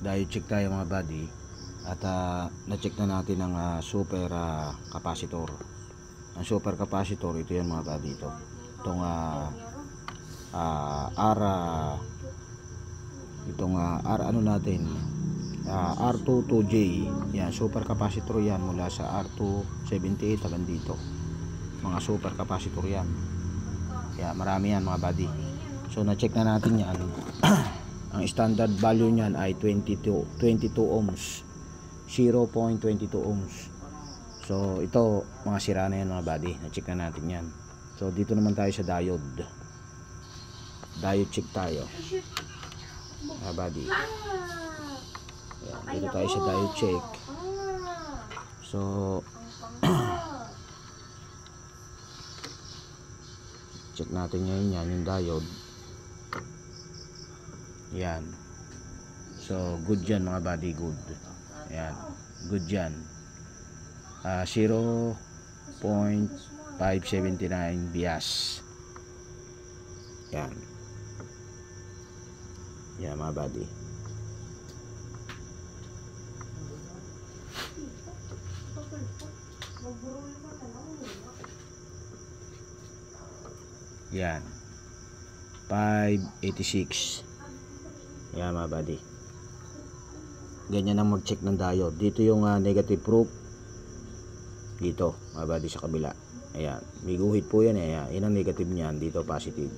diode check tayo mga buddy, at na-check na natin ang super capacitor. Ang super capacitor, ito yan mga buddy, itong R ano natin, R22J, yan, super capacitor yan, mula sa R278 hanggang dito, mga super capacitor yan. Kaya marami yan mga buddy. So na-check na natin yan. Ang standard value niyan ay 22 ohms, 0.22 ohms. So ito, mga sira na yan mga buddy, na-check na natin yan. So dito naman tayo sa diode check tayo mga buddy. Ayan, dito tayo sa diode check. So check natin ngayon yan, yung diode. Yan. So good yan mga buddy, good. Ayan, good yan. 0.579 bias. Yan. Yan mga buddy. Yan. 586. Yan mga buddy. Ganyan ang mag-check ng diode. Dito yung negative proof. Dito mga buddy sa kabila. Ayan. May guhit po yan. Ayan. Yan ang negative niyan. Dito positive.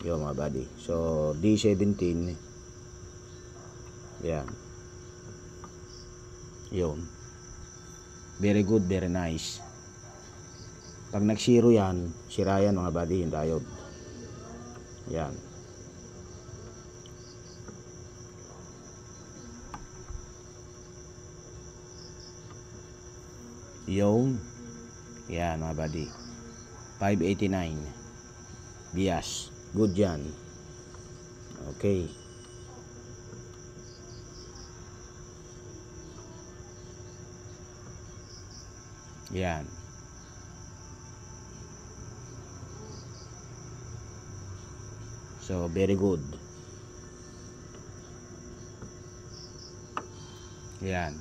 Yun mga buddy. So D17. Yan. Yun. Very good. Very nice. Pag nag-zero yan, sira yan mga buddy, yung diode. Yan. Yung yan mga buddy, 589 bias, good yan. Okay. Yan. So very good. Yan.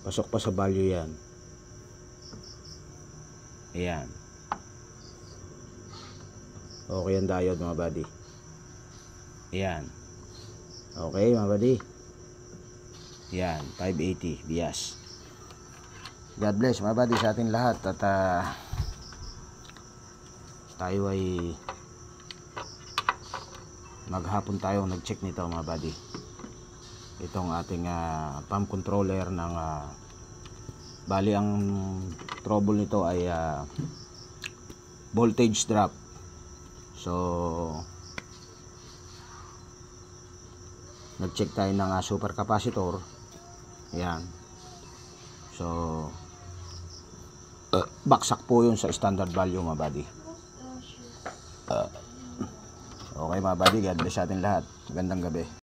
Pasok pa sa value yan. Ayan. Okay ang diode mga buddy. Ayan. Okay mga buddy. Ayan. 580 bias. God bless mga buddy sa ating lahat. At tayo ay maghapon tayo nag-check nito mga buddy. Itong ating pump controller ng bali ang trouble nito ay voltage drop. So nag-check tayo ng super capacitor. Ayan. So baksak po yun sa standard value mga buddy. Okay mga buddy, God bless sa ating lahat. Magandang gabi.